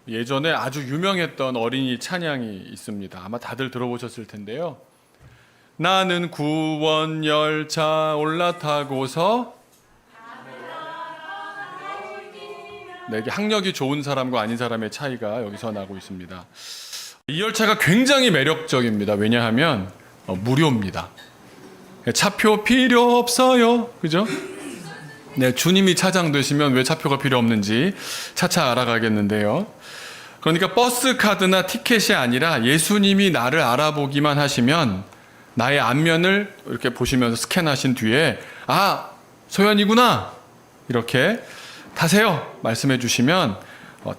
예전에 아주 유명했던 어린이 찬양이 있습니다. 아마 다들 들어보셨을 텐데요. 나는 구원 열차 올라타고서 이게 학력이 좋은 사람과 아닌 사람의 차이가 여기서 나고 있습니다. 이 열차가 굉장히 매력적입니다. 왜냐하면 무료입니다. 차표 필요 없어요. 그죠? 네, 주님이 차장 되시면 왜 차표가 필요 없는지 차차 알아가겠는데요. 그러니까 버스 카드나 티켓이 아니라 예수님이 나를 알아보기만 하시면 나의 안면을 이렇게 보시면서 스캔하신 뒤에 소연이구나 이렇게 타세요 말씀해 주시면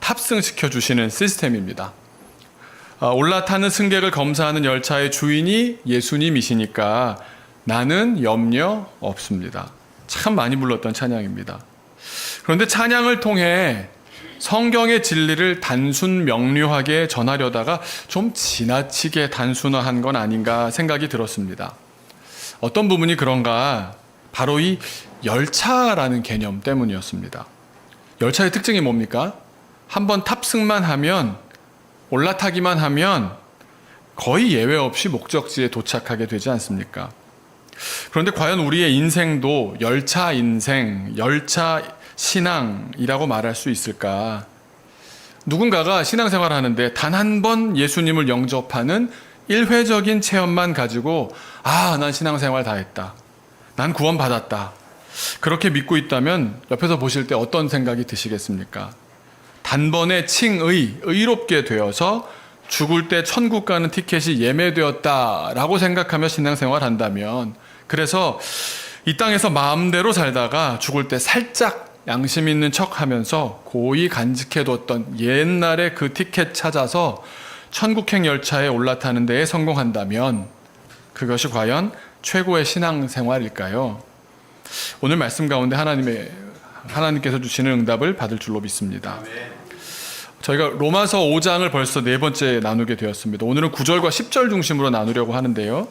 탑승시켜 주시는 시스템입니다. 올라타는 승객을 검사하는 열차의 주인이 예수님이시니까 나는 염려 없습니다. 참 많이 불렀던 찬양입니다. 그런데 찬양을 통해 성경의 진리를 단순 명료하게 전하려다가 좀 지나치게 단순화한 건 아닌가 생각이 들었습니다. 어떤 부분이 그런가? 바로 이 열차라는 개념 때문이었습니다. 열차의 특징이 뭡니까? 한번 탑승만 하면, 올라타기만 하면 거의 예외 없이 목적지에 도착하게 되지 않습니까? 그런데 과연 우리의 인생도 열차 인생, 열차 신앙이라고 말할 수 있을까? 누군가가 신앙생활 하는데 단 한 번 예수님을 영접하는 일회적인 체험만 가지고 난 신앙생활 다 했다. 난 구원받았다. 그렇게 믿고 있다면 옆에서 보실 때 어떤 생각이 드시겠습니까? 단번에 의롭게 되어서 죽을 때 천국 가는 티켓이 예매되었다라고 생각하며 신앙생활 한다면, 그래서 이 땅에서 마음대로 살다가 죽을 때 살짝 양심 있는 척 하면서 고이 간직해뒀던 옛날에 그 티켓 찾아서 천국행 열차에 올라타는 데에 성공한다면 그것이 과연 최고의 신앙생활일까요? 오늘 말씀 가운데 하나님께서 주시는 응답을 받을 줄로 믿습니다. 저희가 로마서 5장을 벌써 4번째 나누게 되었습니다. 오늘은 9절과 10절 중심으로 나누려고 하는데요.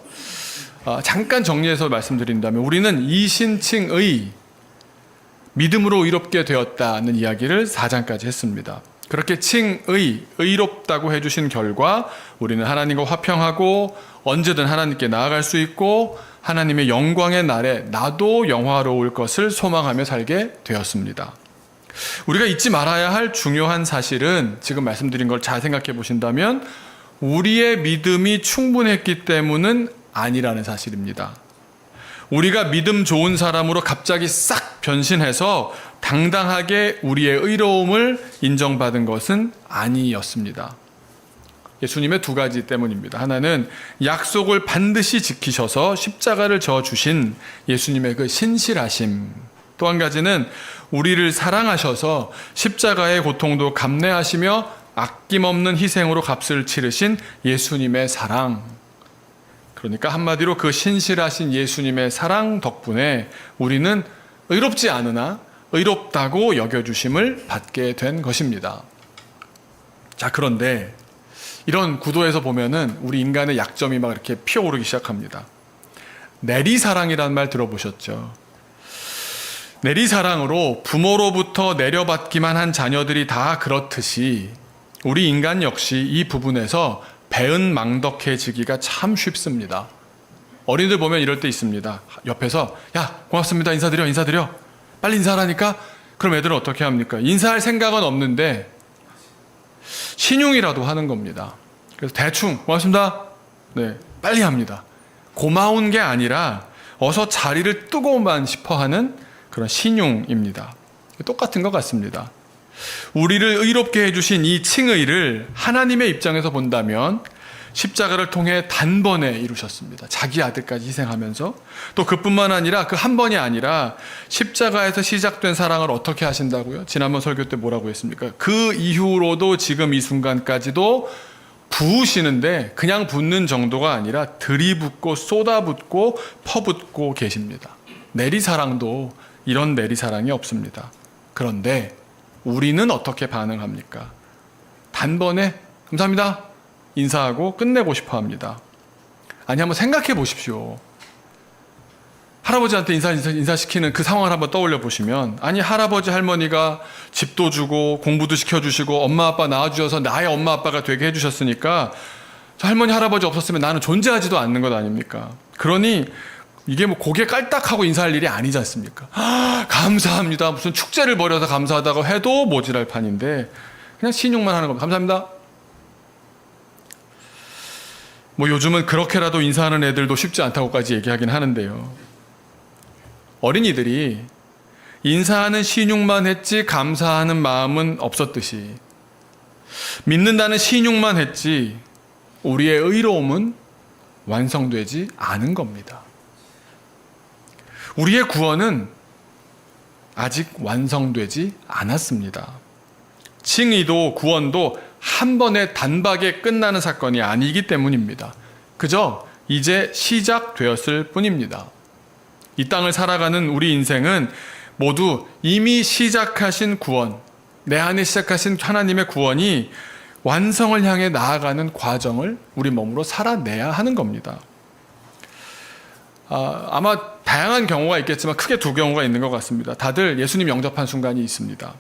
잠깐 정리해서 말씀드린다면 우리는 이신칭의 믿음으로 의롭게 되었다는 이야기를 4장까지 했습니다. 그렇게 의롭다고 해주신 결과 우리는 하나님과 화평하고 언제든 하나님께 나아갈 수 있고 하나님의 영광의 날에 나도 영화로울 것을 소망하며 살게 되었습니다. 우리가 잊지 말아야 할 중요한 사실은 지금 말씀드린 걸 잘 생각해 보신다면 우리의 믿음이 충분했기 때문은 아니라는 사실입니다. 우리가 믿음 좋은 사람으로 갑자기 싹 변신해서 당당하게 우리의 의로움을 인정받은 것은 아니었습니다. 예수님의 2가지 때문입니다. 하나는 약속을 반드시 지키셔서 십자가를 져주신 예수님의 그 신실하심. 또 한 가지는 우리를 사랑하셔서 십자가의 고통도 감내하시며 아낌없는 희생으로 값을 치르신 예수님의 사랑. 그러니까 한마디로 그 신실하신 예수님의 사랑 덕분에 우리는 의롭지 않으나 의롭다고 여겨주심을 받게 된 것입니다. 자, 그런데 이런 구도에서 보면은 우리 인간의 약점이 막 이렇게 피어오르기 시작합니다. 내리사랑이라는 말 들어보셨죠? 내리사랑으로 부모로부터 내려받기만 한 자녀들이 다 그렇듯이 우리 인간 역시 이 부분에서 배은망덕해지기가 참 쉽습니다. 어린이들 보면 이럴 때 있습니다. 옆에서 고맙습니다 인사드려 빨리 인사하라니까. 그럼 애들은 어떻게 합니까? 인사할 생각은 없는데 신용이라도 하는 겁니다. 그래서 대충 고맙습니다 빨리 합니다. 고마운 게 아니라 어서 자리를 뜨고만 싶어하는 그런 신용입니다. 똑같은 것 같습니다. 우리를 의롭게 해주신 이 칭의를 하나님의 입장에서 본다면 십자가를 통해 단번에 이루셨습니다. 자기 아들까지 희생하면서. 또 그뿐만 아니라 그 한 번이 아니라 십자가에서 시작된 사랑을 어떻게 하신다고요? 지난번 설교 때 뭐라고 했습니까? 그 이후로도 지금 이 순간까지도 부으시는데 그냥 붓는 정도가 아니라 들이붓고 쏟아붓고 퍼붓고 계십니다. 내리사랑도 이런 내리사랑이 없습니다. 그런데 우리는 어떻게 반응합니까? 단번에 감사합니다 인사하고 끝내고 싶어 합니다. 아니, 한번 생각해 보십시오. 할아버지한테 인사시키는 그 상황을 한번 떠올려 보시면, 아니 할아버지 할머니가 집도 주고 공부도 시켜주시고 엄마 아빠 낳아주셔서 나의 엄마 아빠가 되게 해주셨으니까 저 할머니 할아버지 없었으면 나는 존재하지도 않는 것 아닙니까? 그러니 이게 뭐 고개 깔딱하고 인사할 일이 아니지 않습니까? 감사합니다. 무슨 축제를 벌여서 감사하다고 해도 모질할 판인데 그냥 신용만 하는 겁니다. 감사합니다. 뭐 요즘은 그렇게라도 인사하는 애들도 쉽지 않다고까지 얘기하긴 하는데요. 어린이들이 인사하는 신용만 했지 감사하는 마음은 없었듯이 믿는다는 신용만 했지 우리의 의로움은 완성되지 않은 겁니다. 우리의 구원은 아직 완성되지 않았습니다. 칭의도 구원도 한 번에 단박에 끝나는 사건이 아니기 때문입니다. 그저 이제 시작되었을 뿐입니다. 이 땅을 살아가는 우리 인생은 모두 이미 시작하신 구원, 내 안에 시작하신 하나님의 구원이 완성을 향해 나아가는 과정을 우리 몸으로 살아내야 하는 겁니다. 아마 다양한 경우가 있겠지만 크게 두 경우가 있는 것 같습니다. 다들 예수님 영접한 순간이 있습니다.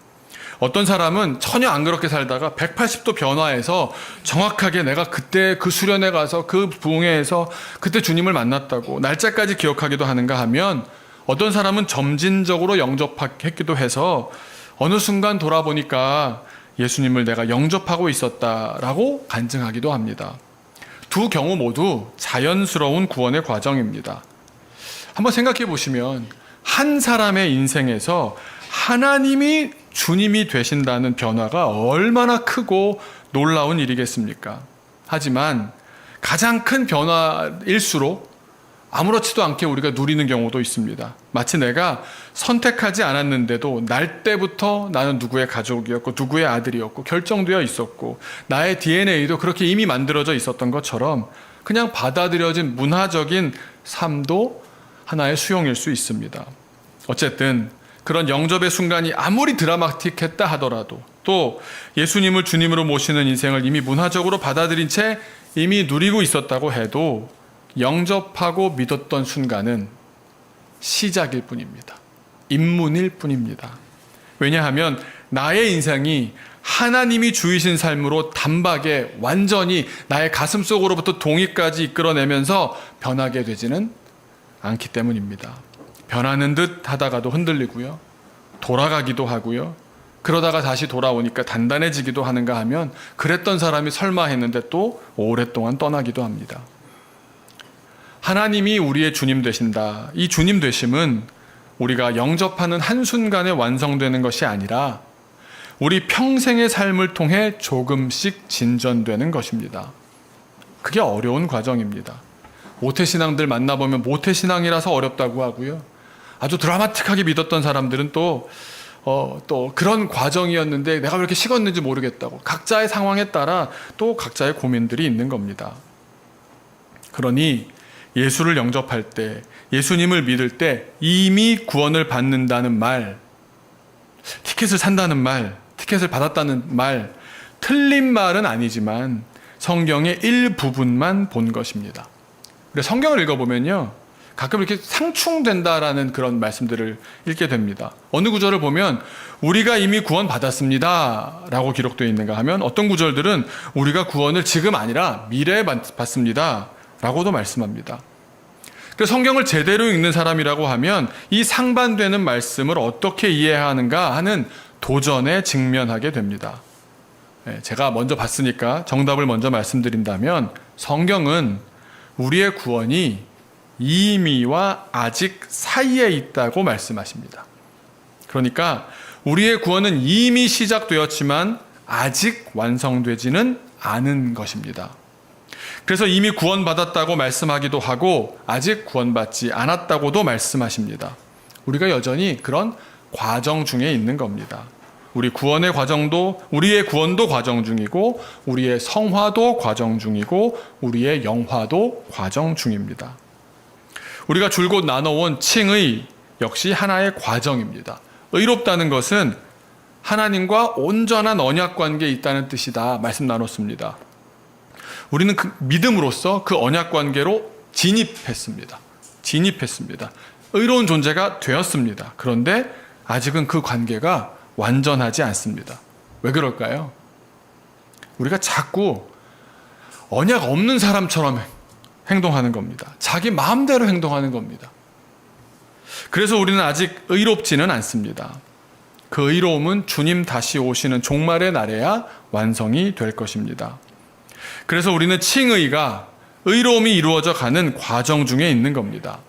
어떤 사람은 전혀 안 그렇게 살다가 180도 변화해서 정확하게 내가 그때 그 수련회 가서 그 부흥회에서 그때 주님을 만났다고 날짜까지 기억하기도 하는가 하면, 어떤 사람은 점진적으로 영접했기도 해서 어느 순간 돌아보니까 예수님을 내가 영접하고 있었다라고 간증하기도 합니다. 두 경우 모두 자연스러운 구원의 과정입니다. 한번 생각해 보시면 한 사람의 인생에서 하나님이 주님이 되신다는 변화가 얼마나 크고 놀라운 일이겠습니까? 하지만 가장 큰 변화일수록 아무렇지도 않게 우리가 누리는 경우도 있습니다. 마치 내가 선택하지 않았는데도 날 때부터 나는 누구의 가족이었고 누구의 아들이었고 결정되어 있었고 나의 DNA도 그렇게 이미 만들어져 있었던 것처럼 그냥 받아들여진 문화적인 삶도 하나의 수용일 수 있습니다. 어쨌든 그런 영접의 순간이 아무리 드라마틱했다 하더라도, 또 예수님을 주님으로 모시는 인생을 이미 문화적으로 받아들인 채 이미 누리고 있었다고 해도 영접하고 믿었던 순간은 시작일 뿐입니다. 입문일 뿐입니다. 왜냐하면 나의 인생이 하나님이 주이신 삶으로 단박에 완전히 나의 가슴 속으로부터 동의까지 이끌어내면서 변하게 되지는 않기 때문입니다. 변하는 듯 하다가도 흔들리고요. 돌아가기도 하고요. 그러다가 다시 돌아오니까 단단해지기도 하는가 하면 그랬던 사람이 설마 했는데 또 오랫동안 떠나기도 합니다. 하나님이 우리의 주님 되신다. 이 주님 되심은 우리가 영접하는 한순간에 완성되는 것이 아니라 우리 평생의 삶을 통해 조금씩 진전되는 것입니다. 그게 어려운 과정입니다. 모태신앙들 만나보면 모태신앙이라서 어렵다고 하고요. 아주 드라마틱하게 믿었던 사람들은 또 그런 과정이었는데 내가 왜 이렇게 식었는지 모르겠다고, 각자의 상황에 따라 또 각자의 고민들이 있는 겁니다. 그러니 예수를 영접할 때, 예수님을 믿을 때 이미 구원을 받는다는 말, 티켓을 산다는 말, 티켓을 받았다는 말, 틀린 말은 아니지만 성경의 일부분만 본 것입니다. 그래서 성경을 읽어보면요, 가끔 이렇게 상충된다라는 그런 말씀들을 읽게 됩니다. 어느 구절을 보면 우리가 이미 구원 받았습니다 라고 기록되어 있는가 하면, 어떤 구절들은 우리가 구원을 지금 아니라 미래에 받습니다 라고도 말씀합니다. 그래서 성경을 제대로 읽는 사람이라고 하면 이 상반되는 말씀을 어떻게 이해해야 하는가 하는 도전에 직면하게 됩니다. 제가 먼저 봤으니까 정답을 먼저 말씀드린다면, 성경은 우리의 구원이 이미와 아직 사이에 있다고 말씀하십니다. 그러니까 우리의 구원은 이미 시작되었지만 아직 완성되지는 않은 것입니다. 그래서 이미 구원받았다고 말씀하기도 하고 아직 구원받지 않았다고도 말씀하십니다. 우리가 여전히 그런 과정 중에 있는 겁니다. 우리의 구원도 과정 중이고, 우리의 성화도 과정 중이고, 우리의 영화도 과정 중입니다. 우리가 줄곧 나눠온 칭의 역시 하나의 과정입니다. 의롭다는 것은 하나님과 온전한 언약 관계에 있다는 뜻이다 말씀 나눴습니다. 우리는 그 믿음으로써 그 언약 관계로 진입했습니다. 의로운 존재가 되었습니다. 그런데 아직은 그 관계가 완전하지 않습니다. 왜 그럴까요? 우리가 자꾸 언약 없는 사람처럼 행동하는 겁니다. 자기 마음대로 행동하는 겁니다. 그래서 우리는 아직 의롭지는 않습니다. 그 의로움은 주님 다시 오시는 종말의 날에야 완성이 될 것입니다. 그래서 우리는 칭의가 의로움이 이루어져 가는 과정 중에 있는 겁니다.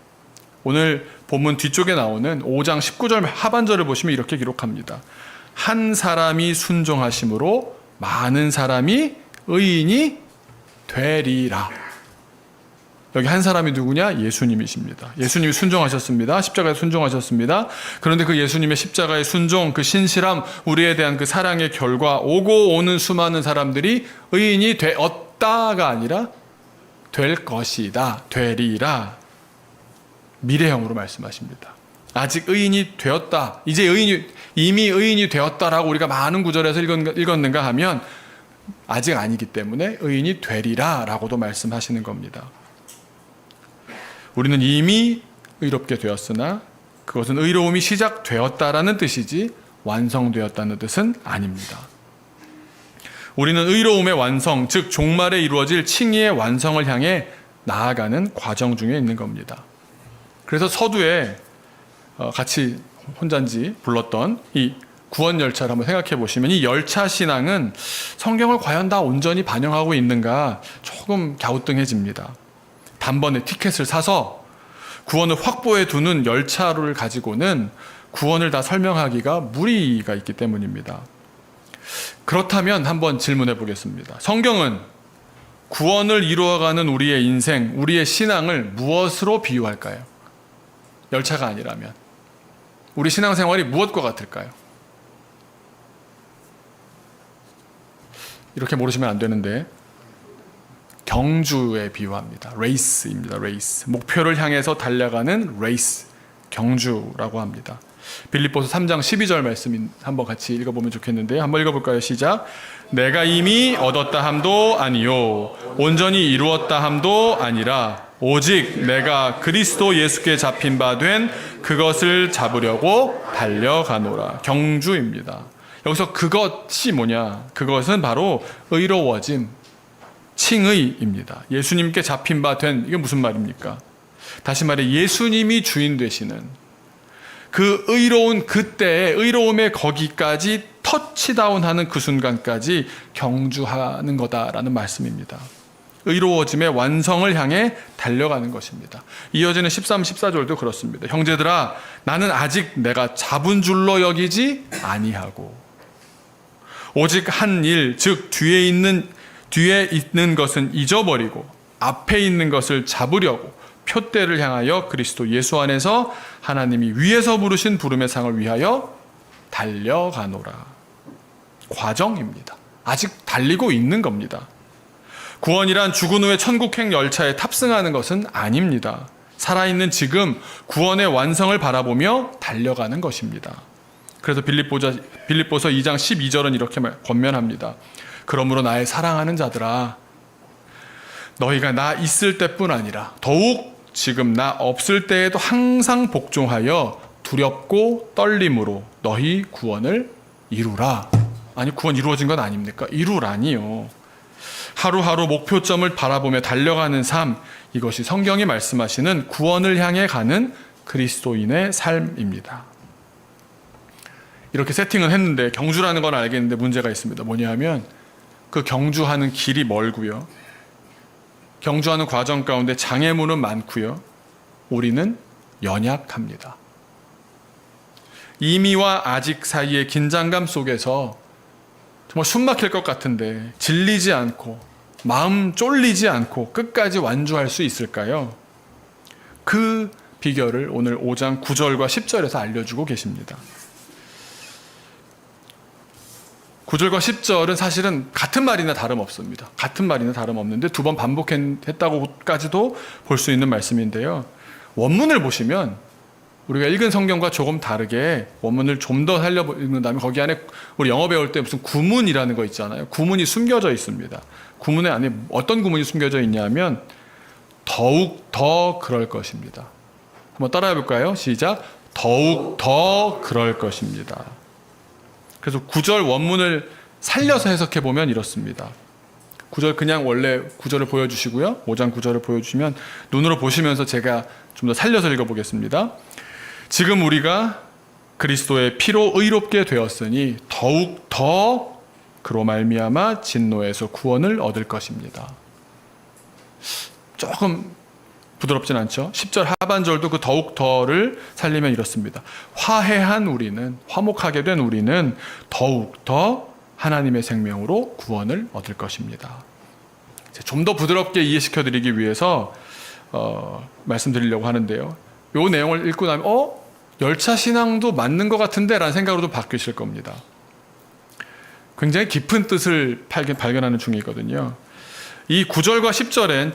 오늘 본문 뒤쪽에 나오는 5장 19절 하반절을 보시면 이렇게 기록합니다. 한 사람이 순종하심으로 많은 사람이 의인이 되리라. 여기 한 사람이 누구냐? 예수님이십니다. 예수님이 순종하셨습니다. 십자가에 순종하셨습니다. 그런데 그 예수님의 십자가의 순종, 그 신실함, 우리에 대한 그 사랑의 결과, 오고 오는 수많은 사람들이 의인이 되었다가 아니라 될 것이다, 되리라. 미래형으로 말씀하십니다. 아직 의인이 되었다, 이제 이미 의인이 되었다라고 우리가 많은 구절에서 읽었는가 하면 아직 아니기 때문에 의인이 되리라 라고도 말씀하시는 겁니다. 우리는 이미 의롭게 되었으나 그것은 의로움이 시작되었다라는 뜻이지 완성되었다는 뜻은 아닙니다. 우리는 의로움의 완성, 즉 종말에 이루어질 칭의의 완성을 향해 나아가는 과정 중에 있는 겁니다. 그래서 서두에 같이 혼잔지 불렀던 이 구원 열차를 한번 생각해 보시면 이 열차 신앙은 성경을 과연 다 온전히 반영하고 있는가 조금 갸우뚱해집니다. 단번에 티켓을 사서 구원을 확보해 두는 열차를 가지고는 구원을 다 설명하기가 무리가 있기 때문입니다. 그렇다면 한번 질문해 보겠습니다. 성경은 구원을 이루어가는 우리의 인생, 우리의 신앙을 무엇으로 비유할까요? 열차가 아니라면 우리 신앙생활이 무엇과 같을까요? 이렇게 모르시면 안 되는데 경주에 비유합니다. 레이스입니다. 레이스. 목표를 향해서 달려가는 레이스. 경주라고 합니다. 빌립보서 3장 12절 말씀 한번 같이 읽어보면 좋겠는데요. 한번 읽어볼까요? 시작. 내가 이미 얻었다 함도 아니요 온전히 이루었다 함도 아니라 오직 내가 그리스도 예수께 잡힌 바 된 그것을 잡으려고 달려가노라. 경주입니다. 여기서 그것이 뭐냐? 그것은 바로 의로워짐, 칭의입니다. 예수님께 잡힌 바 된, 이게 무슨 말입니까? 다시 말해 예수님이 주인 되시는 그 의로운 그때의 의로움의 거기까지 터치다운하는 그 순간까지 경주하는 거다라는 말씀입니다. 의로워짐의 완성을 향해 달려가는 것입니다. 이어지는 13, 14절도 그렇습니다. 형제들아 나는 아직 내가 잡은 줄로 여기지 아니하고 오직 한 일, 즉 뒤에 있는 것은 잊어버리고 앞에 있는 것을 잡으려고 표대를 향하여 그리스도 예수 안에서 하나님이 위에서 부르신 부름의 상을 위하여 달려가노라. 과정입니다. 아직 달리고 있는 겁니다. 구원이란 죽은 후에 천국행 열차에 탑승하는 것은 아닙니다. 살아있는 지금 구원의 완성을 바라보며 달려가는 것입니다. 그래서 빌립보서 2장 12절은 이렇게 권면합니다. 그러므로 나의 사랑하는 자들아 너희가 나 있을 때뿐 아니라 더욱 지금 나 없을 때에도 항상 복종하여 두렵고 떨림으로 너희 구원을 이루라. 아니 구원 이루어진 건 아닙니까? 이루라니요. 하루하루 목표점을 바라보며 달려가는 삶, 이것이 성경이 말씀하시는 구원을 향해 가는 그리스도인의 삶입니다. 이렇게 세팅은 했는데 경주라는 건 알겠는데 문제가 있습니다. 뭐냐 하면 그 경주하는 길이 멀고요. 경주하는 과정 가운데 장애물은 많고요. 우리는 연약합니다. 이미와 아직 사이의 긴장감 속에서 정말 숨 막힐 것 같은데 질리지 않고 마음 쫄리지 않고 끝까지 완주할 수 있을까요? 그 비결을 오늘 5장 9절과 10절에서 알려주고 계십니다. 9절과 10절은 사실은 같은 말이나 다름없습니다. 같은 말이나 다름없는데 두 번 반복했다고까지도 볼 수 있는 말씀인데요. 원문을 보시면 우리가 읽은 성경과 조금 다르게 원문을 좀 더 살려보는다면 거기 안에 우리 영어 배울 때 무슨 구문이라는 거 있잖아요. 구문이 숨겨져 있습니다. 구문의 안에 어떤 구문이 숨겨져 있냐면 더욱 더 그럴 것입니다. 한번 따라해 볼까요? 시작. 더욱 더 그럴 것입니다. 그래서 9절 원문을 살려서 해석해 보면 이렇습니다. 9절 그냥 원래 9절을 보여주시고요. 5장 9절을 보여주시면 눈으로 보시면서 제가 좀 더 살려서 읽어보겠습니다. 지금 우리가 그리스도의 피로 의롭게 되었으니 더욱 더 그로 말미암아 진노에서 구원을 얻을 것입니다. 조금 부드럽진 않죠? 10절 하반절도 그 더욱 더를 살리면 이렇습니다. 화해한 우리는, 화목하게 된 우리는 더욱 더 하나님의 생명으로 구원을 얻을 것입니다. 좀 더 부드럽게 이해시켜 드리기 위해서 말씀드리려고 하는데요. 이 내용을 읽고 나면 열차 신앙도 맞는 것 같은데 라는 생각으로도 바뀌실 겁니다. 굉장히 깊은 뜻을 발견하는 중이거든요. 이 9절과 10절엔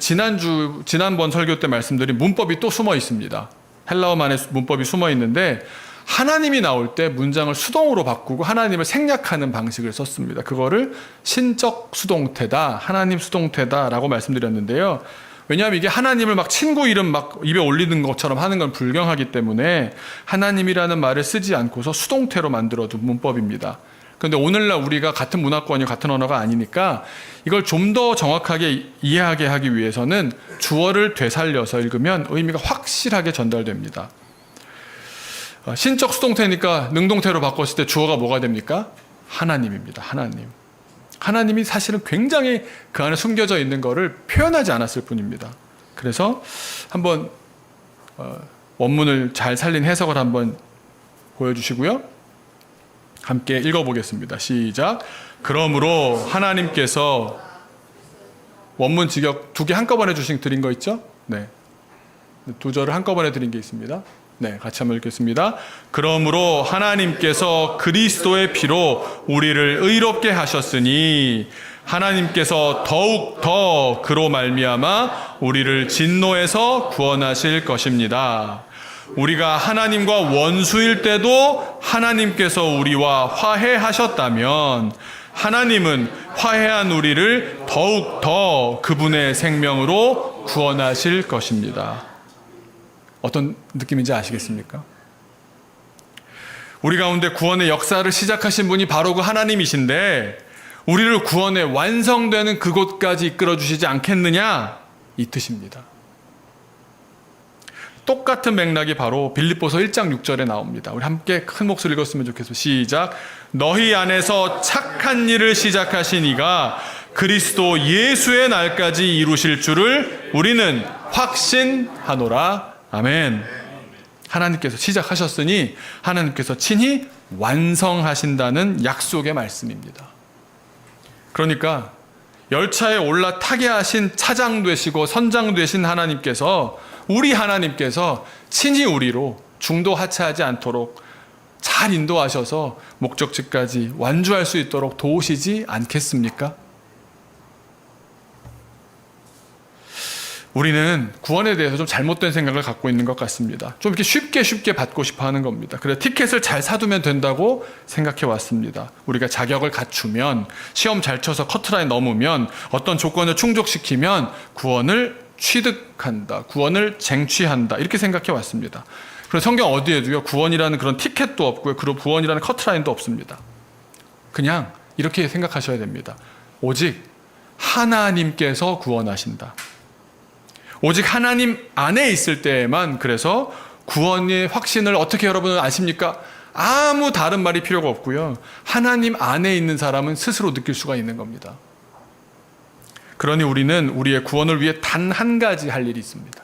지난번 설교 때 말씀드린 문법이 또 숨어 있습니다. 헬라어만의 문법이 숨어 있는데 하나님이 나올 때 문장을 수동으로 바꾸고 하나님을 생략하는 방식을 썼습니다. 그거를 신적 수동태다, 하나님 수동태다라고 말씀드렸는데요. 왜냐하면 이게 하나님을 막 친구 이름 막 입에 올리는 것처럼 하는 건 불경하기 때문에 하나님이라는 말을 쓰지 않고서 수동태로 만들어둔 문법입니다. 그런데 오늘날 우리가 같은 문화권이 같은 언어가 아니니까 이걸 좀 더 정확하게 이해하게 하기 위해서는 주어를 되살려서 읽으면 의미가 확실하게 전달됩니다. 신적 수동태니까 능동태로 바꿨을 때 주어가 뭐가 됩니까? 하나님입니다. 하나님. 하나님이 사실은 굉장히 그 안에 숨겨져 있는 것을 표현하지 않았을 뿐입니다. 그래서 한번 원문을 잘 살린 해석을 한번 보여주시고요. 함께 읽어보겠습니다. 시작. 그러므로 하나님께서 원문 직역 2개 한꺼번에 드린 거 있죠? 네. 2절을 한꺼번에 드린 게 있습니다. 네, 같이 한번 읽겠습니다. 그러므로 하나님께서 그리스도의 피로 우리를 의롭게 하셨으니 하나님께서 더욱 더 그로 말미암아 우리를 진노에서 구원하실 것입니다. 우리가 하나님과 원수일 때도 하나님께서 우리와 화해하셨다면 하나님은 화해한 우리를 더욱 더 그분의 생명으로 구원하실 것입니다. 어떤 느낌인지 아시겠습니까? 우리 가운데 구원의 역사를 시작하신 분이 바로 그 하나님이신데 우리를 구원의 완성되는 그곳까지 이끌어 주시지 않겠느냐? 이 뜻입니다. 똑같은 맥락이 바로 빌립보서 1장 6절에 나옵니다. 우리 함께 큰 목소리로 읽었으면 좋겠어요. 시작. 너희 안에서 착한 일을 시작하신 이가 그리스도 예수의 날까지 이루실 줄을 우리는 확신하노라. 아멘. 하나님께서 시작하셨으니 하나님께서 친히 완성하신다는 약속의 말씀입니다. 그러니까 열차에 올라타게 하신 차장 되시고 선장 되신 하나님께서 우리 하나님께서 친히 우리로 중도 하차하지 않도록 잘 인도하셔서 목적지까지 완주할 수 있도록 도우시지 않겠습니까? 우리는 구원에 대해서 좀 잘못된 생각을 갖고 있는 것 같습니다. 좀 이렇게 쉽게 받고 싶어 하는 겁니다. 그래서 티켓을 잘 사두면 된다고 생각해 왔습니다. 우리가 자격을 갖추면, 시험 잘 쳐서 커트라인 넘으면, 어떤 조건을 충족시키면 구원을 취득한다, 구원을 쟁취한다, 이렇게 생각해 왔습니다. 그래서 성경 어디에도요, 구원이라는 그런 티켓도 없고요, 그리고 구원이라는 커트라인도 없습니다. 그냥 이렇게 생각하셔야 됩니다. 오직 하나님께서 구원하신다. 오직 하나님 안에 있을 때에만, 그래서 구원의 확신을 어떻게 여러분은 아십니까? 아무 다른 말이 필요가 없고요. 하나님 안에 있는 사람은 스스로 느낄 수가 있는 겁니다. 그러니 우리는 우리의 구원을 위해 단 한 가지 할 일이 있습니다.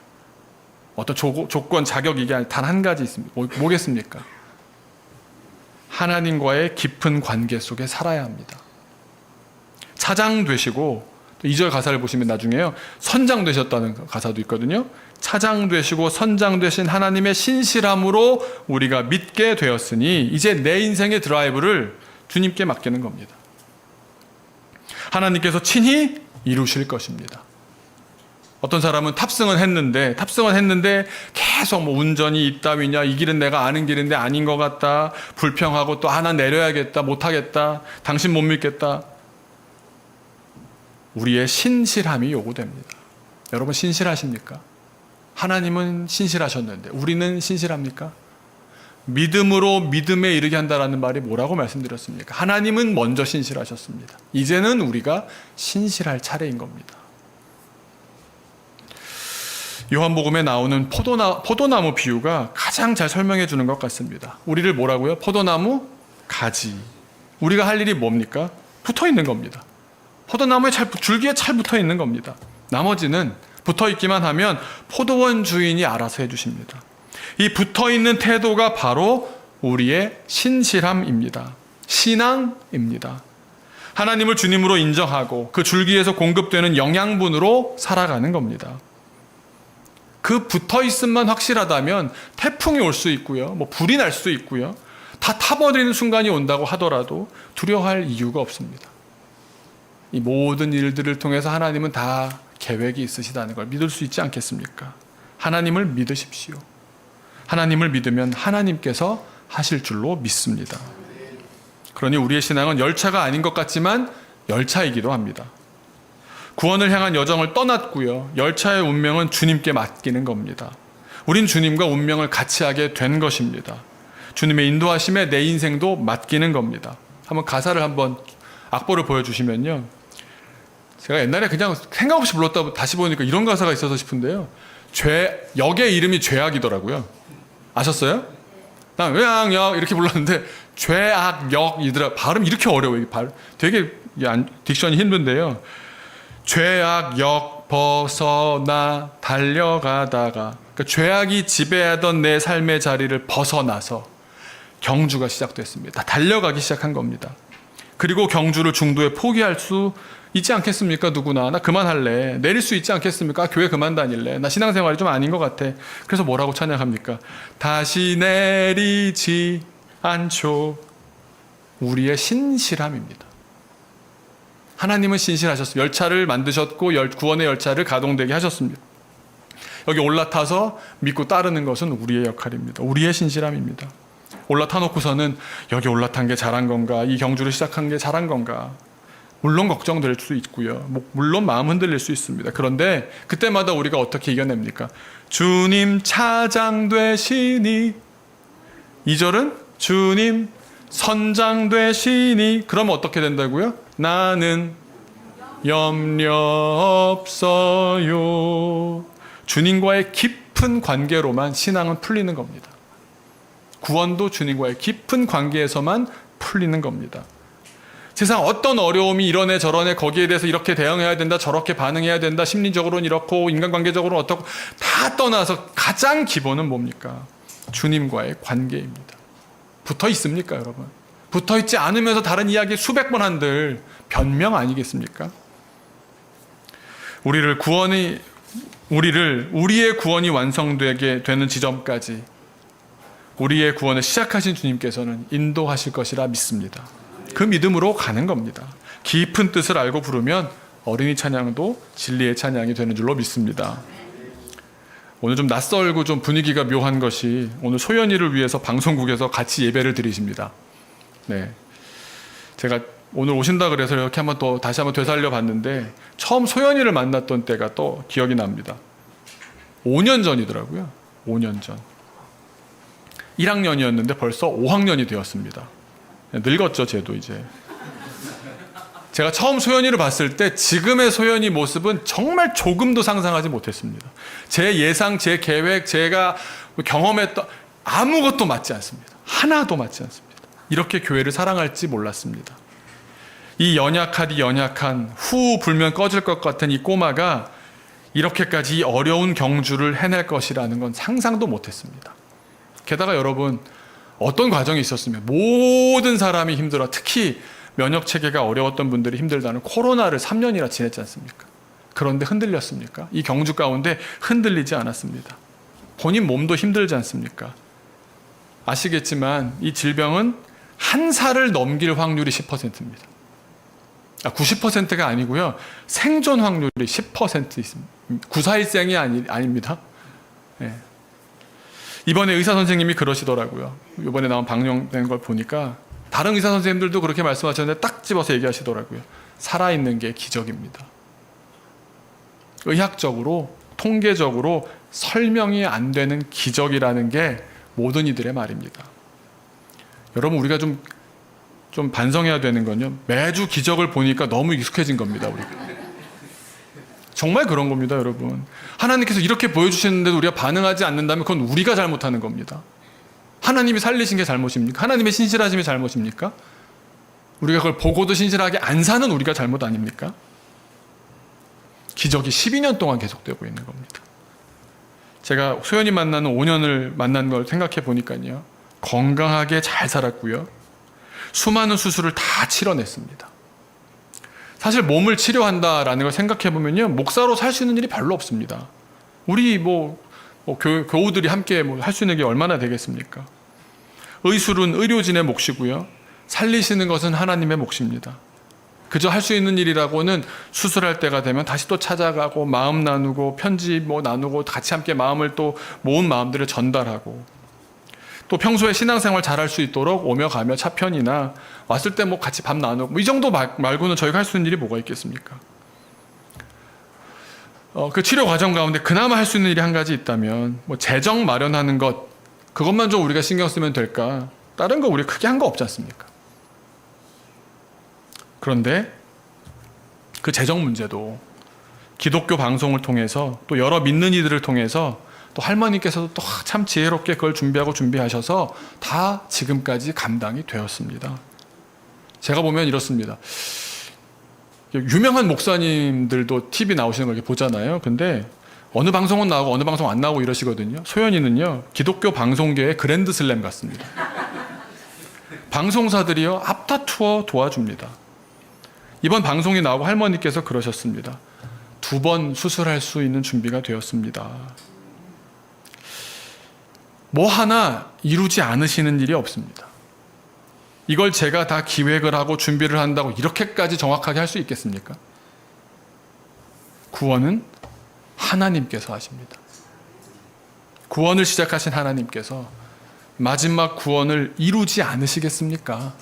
어떤 조건, 자격 이게 아니라 단 한 가지 있습니다. 뭐겠습니까? 하나님과의 깊은 관계 속에 살아야 합니다. 차장 되시고, 2절 가사를 보시면 나중에요, 선장 되셨다는 가사도 있거든요. 차장 되시고 선장 되신 하나님의 신실함으로 우리가 믿게 되었으니 이제 내 인생의 드라이브를 주님께 맡기는 겁니다. 하나님께서 친히 이루실 것입니다. 어떤 사람은 탑승은 했는데 계속 뭐 운전이 있다위냐, 이 길은 내가 아는 길인데 아닌 것 같다, 불평하고 또 하나 내려야겠다, 못하겠다, 당신 못 믿겠다. 우리의 신실함이 요구됩니다. 여러분 신실하십니까? 하나님은 신실하셨는데 우리는 신실합니까? 믿음으로 믿음에 이르게 한다라는 말이 뭐라고 말씀드렸습니까? 하나님은 먼저 신실하셨습니다. 이제는 우리가 신실할 차례인 겁니다. 요한복음에 나오는 포도나무 비유가 가장 잘 설명해 주는 것 같습니다. 우리를 뭐라고요? 포도나무 가지. 우리가 할 일이 뭡니까? 붙어 있는 겁니다. 포도나무에 줄기에 잘 붙어 있는 겁니다. 나머지는 붙어 있기만 하면 포도원 주인이 알아서 해주십니다. 이 붙어 있는 태도가 바로 우리의 신실함입니다. 신앙입니다. 하나님을 주님으로 인정하고 그 줄기에서 공급되는 영양분으로 살아가는 겁니다. 그 붙어 있음만 확실하다면 태풍이 올 수 있고요. 불이 날 수 있고요. 다 타버리는 순간이 온다고 하더라도 두려워할 이유가 없습니다. 이 모든 일들을 통해서 하나님은 다 계획이 있으시다는 걸 믿을 수 있지 않겠습니까? 하나님을 믿으십시오. 하나님을 믿으면 하나님께서 하실 줄로 믿습니다. 그러니 우리의 신앙은 열차가 아닌 것 같지만 열차이기도 합니다. 구원을 향한 여정을 떠났고요. 열차의 운명은 주님께 맡기는 겁니다. 우린 주님과 운명을 같이 하게 된 것입니다. 주님의 인도하심에 내 인생도 맡기는 겁니다. 한번 가사를 악보를 보여주시면요. 제가 옛날에 그냥 생각 없이 불렀다 다시 보니까 이런 가사가 있어서 싶은데요. 역의 이름이 죄악이더라고요. 아셨어요? 난 외양역 이렇게 불렀는데 죄악역이더라. 발음이 이렇게 어려워요. 되게 딕션이 힘든데요. 죄악역 벗어나 달려가다가 그러니까 죄악이 지배하던 내 삶의 자리를 벗어나서 경주가 시작됐습니다. 달려가기 시작한 겁니다. 그리고 경주를 중도에 포기할 수 있지 않겠습니까? 누구나. 나 그만할래. 내릴 수 있지 않겠습니까? 교회 그만 다닐래. 나 신앙생활이 좀 아닌 것 같아. 그래서 뭐라고 찬양합니까? 다시 내리지 않죠. 우리의 신실함입니다. 하나님은 신실하셨습니다. 열차를 만드셨고 구원의 열차를 가동되게 하셨습니다. 여기 올라타서 믿고 따르는 것은 우리의 역할입니다. 우리의 신실함입니다. 올라타놓고서는 여기 올라탄 게 잘한 건가? 이 경주를 시작한 게 잘한 건가? 물론 걱정될 수 있고요. 물론 마음 흔들릴 수 있습니다. 그런데 그때마다 우리가 어떻게 이겨냅니까? 주님 차장 되시니 2절은 주님 선장 되시니 그러면 어떻게 된다고요? 나는 염려 없어요. 주님과의 깊은 관계로만 신앙은 풀리는 겁니다. 구원도 주님과의 깊은 관계에서만 풀리는 겁니다. 세상 어떤 어려움이 이러네 저러네 거기에 대해서 이렇게 대응해야 된다 저렇게 반응해야 된다 심리적으로는 이렇고 인간관계적으로는 어떻고 다 떠나서 가장 기본은 뭡니까? 주님과의 관계입니다. 붙어 있습니까 여러분? 붙어 있지 않으면서 다른 이야기 수백 번 한들 변명 아니겠습니까? 우리의 구원이 완성되게 되는 지점까지 우리의 구원을 시작하신 주님께서는 인도하실 것이라 믿습니다. 그 믿음으로 가는 겁니다. 깊은 뜻을 알고 부르면 어린이 찬양도 진리의 찬양이 되는 줄로 믿습니다. 오늘 좀 낯설고 좀 분위기가 묘한 것이 오늘 소연이를 위해서 방송국에서 같이 예배를 드리십니다. 네, 제가 오늘 오신다 그래서 이렇게 다시 한번 되살려 봤는데 처음 소연이를 만났던 때가 또 기억이 납니다. 5년 전이더라고요. 5년 전. 1학년이었는데 벌써 5학년이 되었습니다. 늙었죠, 쟤도 이제. 제가 처음 소연이를 봤을 때 지금의 소연이 모습은 정말 조금도 상상하지 못했습니다. 제 예상, 제 계획, 제가 경험했던 아무것도 맞지 않습니다. 하나도 맞지 않습니다. 이렇게 교회를 사랑할지 몰랐습니다. 이 연약한 후 불면 꺼질 것 같은 이 꼬마가 이렇게까지 이 어려운 경주를 해낼 것이라는 건 상상도 못했습니다. 게다가 여러분 어떤 과정이 있었으면 모든 사람이 힘들어 특히 면역체계가 어려웠던 분들이 힘들다는 코로나를 3년이나 지냈지 않습니까? 그런데 흔들렸습니까? 이 경주 가운데 흔들리지 않았습니다. 본인 몸도 힘들지 않습니까? 아시겠지만 이 질병은 한 살을 넘길 확률이 10%입니다. 90%가 아니고요. 생존 확률이 10% 있습니다. 941생이 아닙니다. 네. 이번에 의사 선생님이 그러시더라고요. 이번에 나온 방영된 걸 보니까 다른 의사 선생님들도 그렇게 말씀하셨는데 딱 집어서 얘기하시더라고요. 살아있는 게 기적입니다. 의학적으로 통계적으로 설명이 안 되는 기적이라는 게 모든 이들의 말입니다. 여러분, 우리가 좀 반성해야 되는 건요, 매주 기적을 보니까 너무 익숙해진 겁니다. 우리가 정말 그런 겁니다. 여러분, 하나님께서 이렇게 보여주시는데도 우리가 반응하지 않는다면 그건 우리가 잘못하는 겁니다. 하나님이 살리신 게 잘못입니까? 하나님의 신실하심이 잘못입니까? 우리가 그걸 보고도 신실하게 안 사는 우리가 잘못 아닙니까? 기적이 12년 동안 계속되고 있는 겁니다. 제가 소연이 만나는 5년을 만난 걸 생각해 보니까요, 건강하게 잘 살았고요, 수많은 수술을 다 치러냈습니다. 사실 몸을 치료한다라는 걸 생각해 보면요, 목사로 살 수 있는 일이 별로 없습니다. 우리 교우들이 함께 할 수 있는 게 얼마나 되겠습니까? 의술은 의료진의 몫이고요, 살리시는 것은 하나님의 몫입니다. 그저 할 수 있는 일이라고는 수술할 때가 되면 다시 또 찾아가고 마음 나누고 편지 나누고 같이 함께 마음을 또 모은 마음들을 전달하고, 또 평소에 신앙생활 잘할 수 있도록 오며 가며 차편이나 왔을 때 같이 밥 나누고 이 정도 말고는 저희가 할 수 있는 일이 뭐가 있겠습니까? 그 치료 과정 가운데 그나마 할 수 있는 일이 한 가지 있다면 재정 마련하는 것, 그것만 좀 우리가 신경 쓰면 될까? 다른 거 우리 크게 한 거 없지 않습니까? 그런데 그 재정 문제도 기독교 방송을 통해서, 또 여러 믿는 이들을 통해서, 또 할머니께서도 또 참 지혜롭게 그걸 준비하셔서 다 지금까지 감당이 되었습니다. 제가 보면 이렇습니다. 유명한 목사님들도 TV 나오시는 걸 이렇게 보잖아요. 근데 어느 방송은 나오고 어느 방송 안 나오고 이러시거든요. 소연이는요, 기독교 방송계의 그랜드슬램 같습니다. 방송사들이요, 앞다투어 도와줍니다. 이번 방송이 나오고 할머니께서 그러셨습니다. 2번 수술할 수 있는 준비가 되었습니다. 뭐 하나 이루지 않으시는 일이 없습니다. 이걸 제가 다 기획을 하고 준비를 한다고 이렇게까지 정확하게 할 수 있겠습니까? 구원은 하나님께서 하십니다. 구원을 시작하신 하나님께서 마지막 구원을 이루지 않으시겠습니까?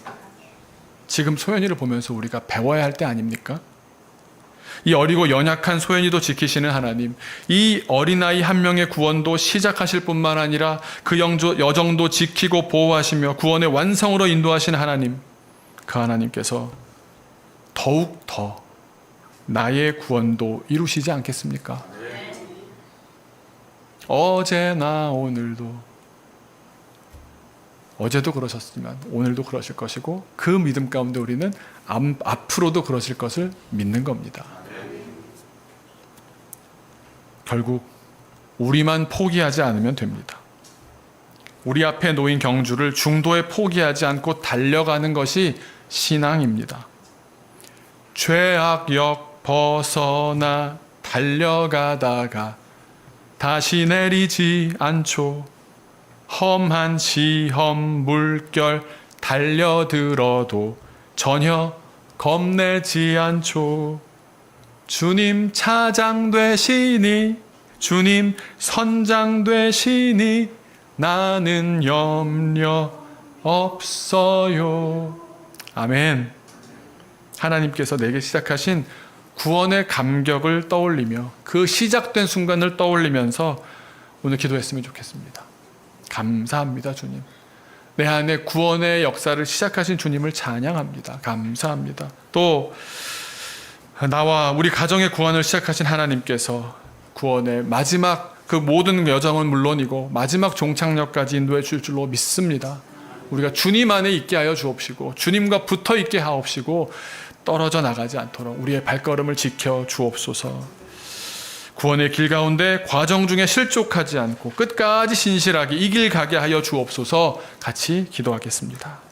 지금 소연이를 보면서 우리가 배워야 할 때 아닙니까? 이 어리고 연약한 소연이도 지키시는 하나님, 이 어린아이 한 명의 구원도 시작하실 뿐만 아니라 그 여정도 지키고 보호하시며 구원의 완성으로 인도하시는 하나님, 그 하나님께서 더욱 더 나의 구원도 이루시지 않겠습니까? 어제나 오늘도, 어제도 그러셨지만 오늘도 그러실 것이고, 그 믿음 가운데 우리는 앞으로도 그러실 것을 믿는 겁니다. 결국 우리만 포기하지 않으면 됩니다. 우리 앞에 놓인 경주를 중도에 포기하지 않고 달려가는 것이 신앙입니다. 죄악역 벗어나 달려가다가 다시 내리지 않죠. 험한 시험 물결 달려들어도 전혀 겁내지 않죠. 주님 차장 되시니, 주님 선장 되시니 나는 염려 없어요. 아멘. 하나님께서 내게 시작하신 구원의 감격을 떠올리며 그 시작된 순간을 떠올리면서 오늘 기도했으면 좋겠습니다. 감사합니다, 주님. 내 안에 구원의 역사를 시작하신 주님을 찬양합니다. 감사합니다. 또 나와 우리 가정의 구원을 시작하신 하나님께서 구원의 마지막 그 모든 여정은 물론이고 마지막 종착역까지 인도해 줄 줄로 믿습니다. 우리가 주님 안에 있게 하여 주옵시고, 주님과 붙어 있게 하옵시고, 떨어져 나가지 않도록 우리의 발걸음을 지켜 주옵소서. 구원의 길 가운데 과정 중에 실족하지 않고 끝까지 신실하게 이 길 가게 하여 주옵소서. 같이 기도하겠습니다.